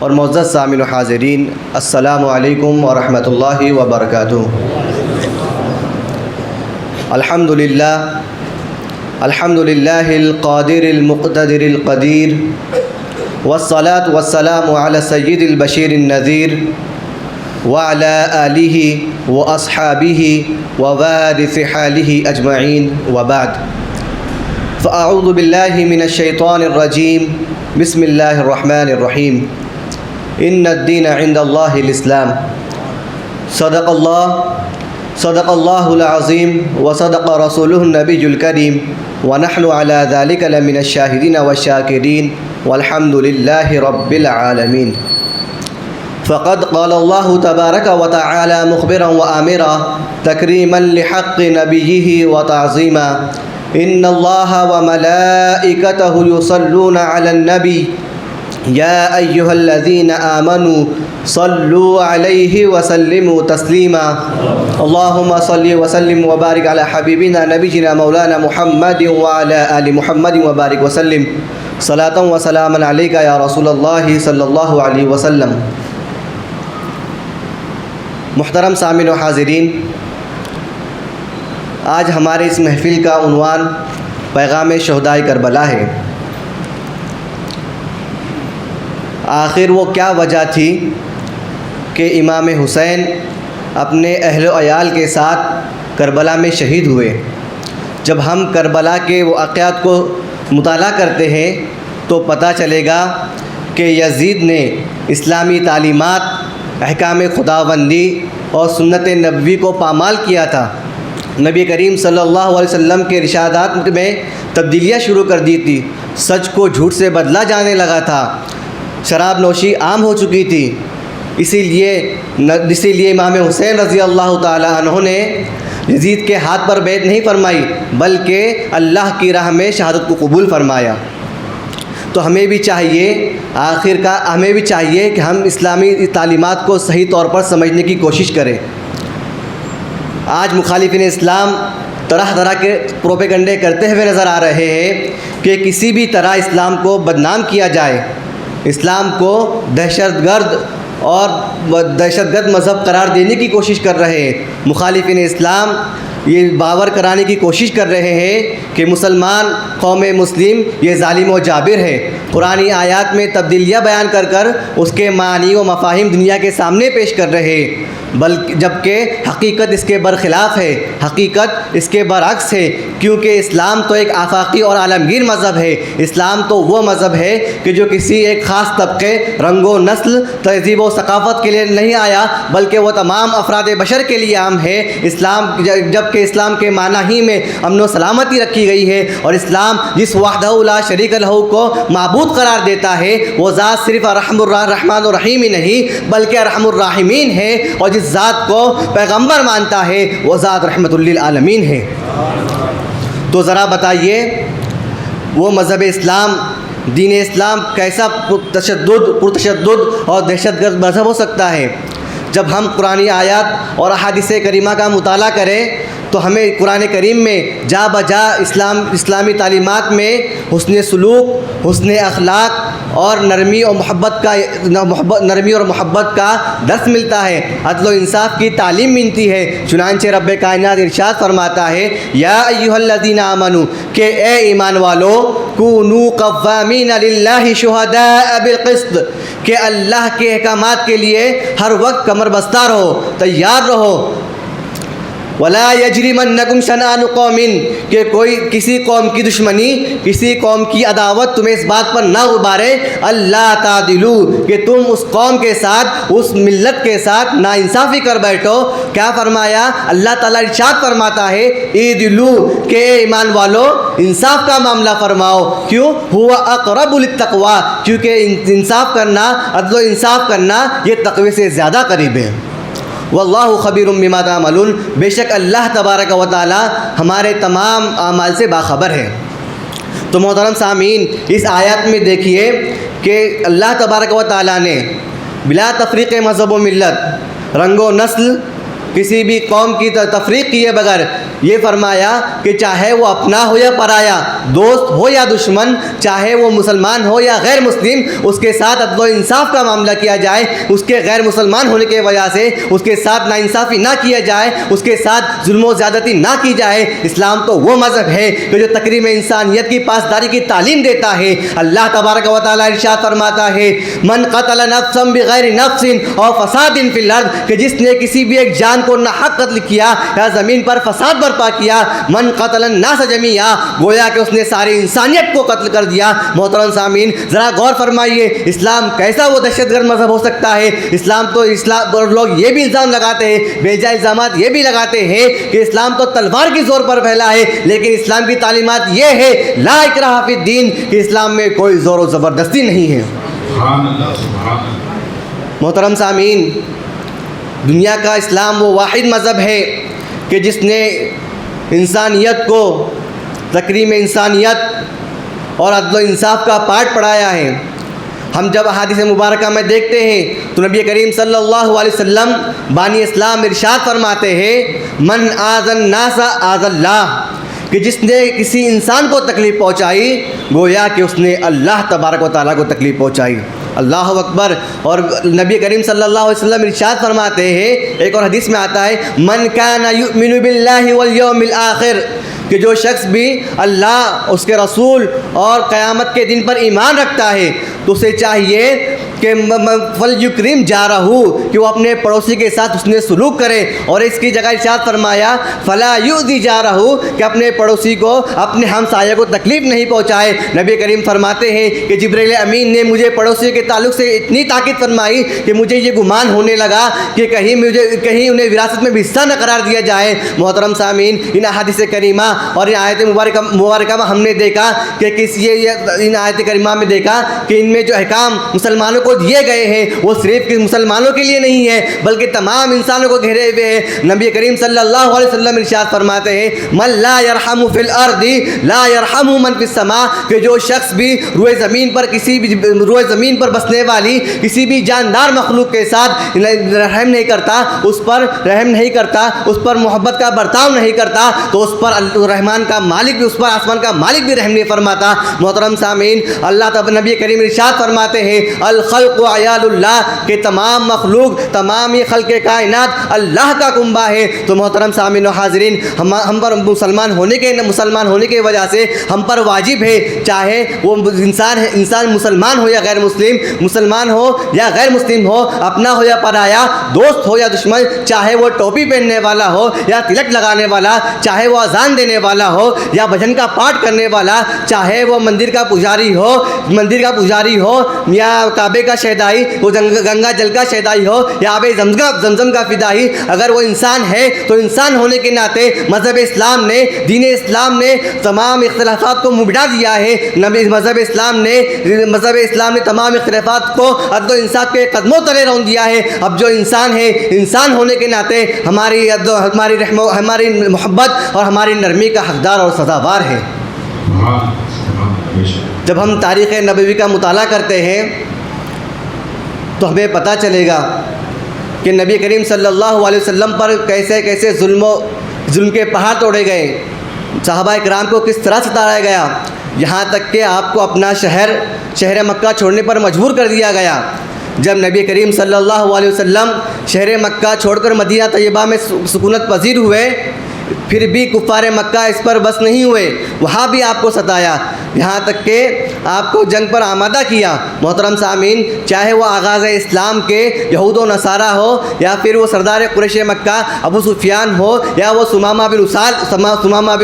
اور معزز سامعین و حاضرین، السلام علیکم ورحمۃ اللہ وبرکاتہ۔ الحمدللہ القادر المقتدر القدیر، والصلاة والسلام علی سید البشیر النذیر وعلی آلہ واصحابہ ووارث حالہ اجمعین، وبعد، فاعوذ باللہ من الشیطان الرجیم، بسم اللہ الرحمن الرحیم۔ ان الدین عند اللہ الاسلام۔ صدق اللہ العظیم وصدق رسولہ النبی الکریم، ونحن علی ذلک لمن الشاہدین والشاکرین، والحمد للہ رب العالمین۔ فقد قال اللہ تبارک وتعالی مخبرا وآمرا تکریما لحق نبیہ وتعظیما، ان اللہ وملائکتہ یصلون علی النبی یا ایہا الذین آمنوا صلوا علیہ وسلموا تسلیما، اللہم صلی وسلم وبارک علی حبیبنا نبینا مولانا محمد وعلی آل محمد وبارک وسلم، صلاۃ و سلاما علیک یا رسول اللہ صلی اللہ علیہ وسلم۔ محترم سامعین و حاضرین، آج ہمارے اس محفل کا عنوان پیغام شہدائے کربلا ہے۔ آخر وہ کیا وجہ تھی کہ امام حسین اپنے اہل و عیال کے ساتھ کربلا میں شہید ہوئے؟ جب ہم کربلا کے واقعات کو مطالعہ کرتے ہیں تو پتہ چلے گا کہ یزید نے اسلامی تعلیمات، احکام خداوندی اور سنت نبوی کو پامال کیا تھا۔ نبی کریم صلی اللہ علیہ وسلم کے ارشادات میں تبدیلیاں شروع کر دی تھی، سچ کو جھوٹ سے بدلا جانے لگا تھا، شراب نوشی عام ہو چکی تھی۔ اسی لیے امام حسین رضی اللہ تعالی عنہ نے یزید کے ہاتھ پر بیعت نہیں فرمائی، بلکہ اللہ کی راہ میں شہادت کو قبول فرمایا۔ تو ہمیں بھی چاہیے کہ ہم اسلامی تعلیمات کو صحیح طور پر سمجھنے کی کوشش کریں۔ آج مخالفین اسلام طرح طرح کے پروپیگنڈے کرتے ہوئے نظر آ رہے ہیں کہ کسی بھی طرح اسلام کو بدنام کیا جائے، اسلام کو دہشت گرد مذہب قرار دینے کی کوشش کر رہے ہیں۔ مخالفین اسلام یہ باور کرانے کی کوشش کر رہے ہیں کہ مسلمان قوم مسلم یہ ظالم و جابر ہے، قرآنی آیات میں تبدیلیاں بیان کر اس کے معنی و مفاہیم دنیا کے سامنے پیش کر رہے ہیں، جبکہ حقیقت اس کے برخلاف ہے، حقیقت اس کے برعکس ہے، کیونکہ اسلام تو ایک آفاقی اور عالمگیر مذہب ہے۔ اسلام تو وہ مذہب ہے کہ جو کسی ایک خاص طبقے، رنگ و نسل، تہذیب و ثقافت کے لیے نہیں آیا، بلکہ وہ تمام افراد بشر کے لیے عام ہے۔ جبکہ اسلام کے معنی ہی میں امن و سلامتی رکھی گئی ہے، اور اسلام جس وحدہ لا شریک لہ کو معبود قرار دیتا ہے، وہ ذات صرف الرحمن الرحیم ہی نہیں بلکہ ارحم الراحمین ہے، اور جس ذات کو پیغمبر مانتا ہے وہ ذات رحمت للعالمین ہے۔ تو ذرا بتائیے، وہ مذہب اسلام، دین اسلام کیسا پرتشدد اور دہشت گرد مذہب ہو سکتا ہے؟ جب ہم قرآنی آیات اور احادیث کریمہ کا مطالعہ کریں تو ہمیں قرآن کریم میں جا بجا اسلامی تعلیمات میں حسن سلوک، حسن اخلاق اور نرمی اور محبت کا درس ملتا ہے، عدل و انصاف کی تعلیم ملتی ہے۔ چنانچہ رب کائنات ارشاد فرماتا ہے، یا ایھا الذین آمنوا، کہ اے ایمان والو، کونوا قوامین للہ شہداء بالقسط، کہ اللہ کے احکامات کے لیے ہر وقت کمر بستہ رہو، تیار رہو۔ ولا یجرمنکم شنآن قوم، کہ کسی قوم کی دشمنی، کسی قوم کی عداوت تمہیں اس بات پر نہ ابھارے، اللہ تعدلوا، کہ تم اس قوم کے ساتھ، اس ملت کے ساتھ ناانصافی کر بیٹھو۔ کیا فرمایا؟ اللہ تعالیٰ ارشاد فرماتا ہے، اعدلوا، کہ اے ایمان والو انصاف کا معاملہ فرماؤ۔ کیوں؟ هو اقرب للتقوی، کیونکہ انصاف کرنا، عدل و انصاف کرنا یہ تقوی سے زیادہ قریب ہے۔ واللہ خبیر بما تعملون، بے شک اللہ تبارک و تعالی ہمارے تمام اعمال سے باخبر ہے۔ تو محترم سامعین، اس آیات میں دیکھیے کہ اللہ تبارک و تعالی نے بلا تفریق مذہب و ملت، رنگ و نسل، کسی بھی قوم کی تفریق کیے بغیر یہ فرمایا کہ چاہے وہ اپنا ہو یا پرایا، دوست ہو یا دشمن، چاہے وہ مسلمان ہو یا غیر مسلم، اس کے ساتھ عدل و انصاف کا معاملہ کیا جائے، اس کے غیر مسلمان ہونے کی وجہ سے اس کے ساتھ ناانصافی نہ کیا جائے، اس کے ساتھ ظلم و زیادتی نہ کی جائے۔ اسلام تو وہ مذہب ہے کہ جو تکریم انسانیت کی پاسداری کی تعلیم دیتا ہے۔ اللہ تبارک و تعالیٰ ارشاد فرماتا ہے من قتل نفسا بغیر نفس اور فساد فی الارض، کہ جس نے کسی بھی ایک جان کو ناحق قتل کیا یا زمین پر فساد برپا کیا، من قتل الناس جمیعا، گویا کہ اس نے ساری انسانیت کو قتل کر دیا۔ محترم سامعین، ذرا غور فرمائیے، اسلام کیسا وہ دہشت گرد مذہب ہو سکتا ہے؟ اسلام پر لوگ یہ بھی الزام لگاتے ہیں، بے جا الزامات یہ بھی لگاتے ہیں کہ اسلام تو تلوار کی زور پر پھیلا ہے، لیکن اسلام کی تعلیمات یہ ہے لا اکراہ فی الدین، کہ اسلام میں کوئی زور و زبردستی نہیں ہے۔ محترم سامعین، دنیا کا اسلام وہ واحد مذہب ہے کہ جس نے انسانیت کو تکریم انسانیت اور عدل و انصاف کا پاٹ پڑھایا ہے۔ ہم جب احادیث مبارکہ میں دیکھتے ہیں تو نبی کریم صلی اللہ علیہ وسلم بانی اسلام ارشاد فرماتے ہیں من آذى الناس آذى اللہ، کہ جس نے کسی انسان کو تکلیف پہنچائی گویا کہ اس نے اللہ تبارک و تعالیٰ کو تکلیف پہنچائی۔ اللہ اکبر۔ اور نبی کریم صلی اللہ علیہ وسلم ارشاد فرماتے ہیں، ایک اور حدیث میں آتا ہے من کان یؤمن باللہ والیوم الآخر، کہ جو شخص بھی اللہ، اس کے رسول اور قیامت کے دن پر ایمان رکھتا ہے تو اسے چاہیے کہ فلیکرم جارہ، کہ وہ اپنے پڑوسی کے ساتھ اس نے سلوک کرے، اور اس کی جگہ ارشاد فرمایا فلا یؤذی جارہ، کہ اپنے پڑوسی کو، اپنے ہمسایہ کو تکلیف نہیں پہنچائے۔ نبی کریم فرماتے ہیں کہ جبرائیل امین نے مجھے پڑوسی کے تعلق سے اتنی تاکید فرمائی کہ مجھے یہ گمان ہونے لگا کہ کہیں انہیں وراثت میں بھی حصہ نہ قرار دیا جائے۔ محترم سامعین، ان احادیث کریمہ اور ان آیت مبارکہ میں ہم نے دیکھا کہ ان آیت کریمہ میں دیکھا کہ ان میں جو احکام مسلمانوں کو دیے گئے ہیں وہ صرف مسلمانوں کے لیے نہیں ہے بلکہ تمام انسانوں کو گھیرے ہوئے ہیں۔ نبی کریم صلی اللہ علیہ وسلم ارشاد فرماتے ہیں من لا یرحم فی الارض لا یرحم من فی السماء، کہ جو شخص بھی روئے زمین پر بسنے والی کسی بھی جاندار مخلوق کے ساتھ رحم نہیں کرتا، اس پر رحم نہیں کرتا، اس پر محبت کا برتاؤ نہیں کرتا، تو اس پر رحمان کا مالک بھی، اس پر آسمان کا مالک بھی رحم نہیں فرماتا۔ محترم سامعین، اللہ تعالیٰ نبی کریم ارشاد فرماتے ہیں الخلق عیال اللہ، کہ تمام مخلوق، تمام یہ خلق کائنات اللہ کا کنبہ ہے۔ تو محترم سامعین و حاضرین، ہم پر مسلمان ہونے کی وجہ سے ہم پر واجب ہے، چاہے وہ انسان مسلمان ہو یا غیر مسلم، مسلمان ہو یا غیر مسلم ہو، اپنا ہو یا پرایا، دوست ہو یا دشمن، چاہے وہ ٹوپی پہننے والا ہو یا تلک لگانے والا، چاہے وہ اذان دینے والا ہو یا بھجن کا پاٹ کرنے والا، چاہے وہ مندر کا پجاری ہو یا کعبے کا شہدائی، وہ گنگا جل کا شہدائی ہو یا آب زمزم کا فدائی، اگر وہ انسان ہے تو انسان ہونے کے ناطے مذہب اسلام نے، دین اسلام نے تمام اختلافات کو مٹا دیا ہے۔ مذہب اسلام نے تمام اختلافات کو عدل و انصاف کے قدموں تلے رون دیا ہے۔ اب جو انسان ہے، انسان ہونے کے ناطے ہماری محبت اور ہماری نرمی کا حقدار اور سزاوار ہے۔ جب ہم تاریخ نبوی کا مطالعہ کرتے ہیں تو ہمیں پتہ چلے گا کہ نبی کریم صلی اللہ علیہ وسلم پر کیسے ظلم کے پہاڑ توڑے گئے، صحابہ اکرام کو کس طرح ستایا گیا، یہاں تک کہ آپ کو اپنا شہر مکہ چھوڑنے پر مجبور کر دیا گیا۔ جب نبی کریم صلی اللہ علیہ وسلم شہر مکہ چھوڑ کر مدینہ طیبہ میں سکونت پذیر ہوئے، پھر بھی کفار مکہ اس پر بس نہیں ہوئے، وہاں بھی آپ کو ستایا، یہاں تک کہ آپ کو جنگ پر آمادہ کیا۔ محترم سامعین، چاہے وہ آغاز اسلام کے یہود و نصارہ ہو یا پھر وہ سردار قریش مکہ ابو سفیان ہو یا وہ سمامہ بن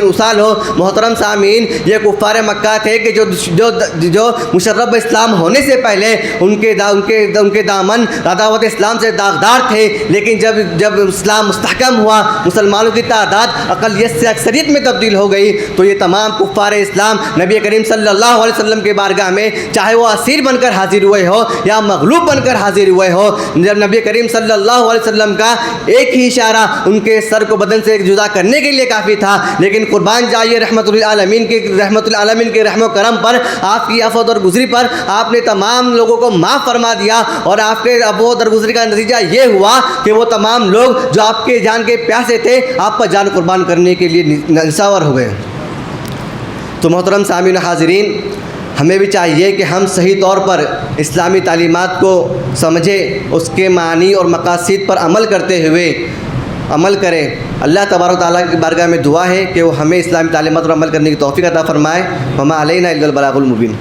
اسال ہو، محترم سامعین، یہ کفار مکہ تھے کہ جو مشرب اسلام ہونے سے پہلے ان کے دامن عداوت اسلام سے داغدار تھے، لیکن جب اسلام مستحکم ہوا، مسلمانوں کی تعداد اقلیت سے اکثریت میں تبدیل ہو گئی، تو یہ تمام کفار اسلام نبی کریم صلی اللہ علیہ وسلم کی بارگاہ میں، چاہے وہ اسیر بن کر حاضر ہوئے ہو یا مغلوب بن کر حاضر ہوئے ہو، جب نبی کریم صلی اللہ علیہ وسلم کا ایک ہی اشارہ ان کے سر کو بدن سے جدا کرنے کے لیے کافی تھا، لیکن قربان جائیے رحمت للعالمین کے رحم و کرم پر، آپ کی عفو درگزری پر آپ نے تمام لوگوں کو معاف فرما دیا، اور آپ کے عفو درگزری کا نتیجہ یہ ہوا کہ وہ تمام لوگ جو آپ کے جان کے پیاسے تھے آپ پر جان قربان کرنے کے لیے نشاور ہوئے۔ تو محترم سامعین و حاضرین، ہمیں بھی چاہیے کہ ہم صحیح طور پر اسلامی تعلیمات کو سمجھیں، اس کے معنی اور مقاصد پر عمل کرتے ہوئے عمل کریں۔ اللہ تبارک و تعالیٰ کی بارگاہ میں دعا ہے کہ وہ ہمیں اسلامی تعلیمات پر عمل کرنے کی توفیق عطا فرمائے۔ وما علینا الا البلاغ المبین۔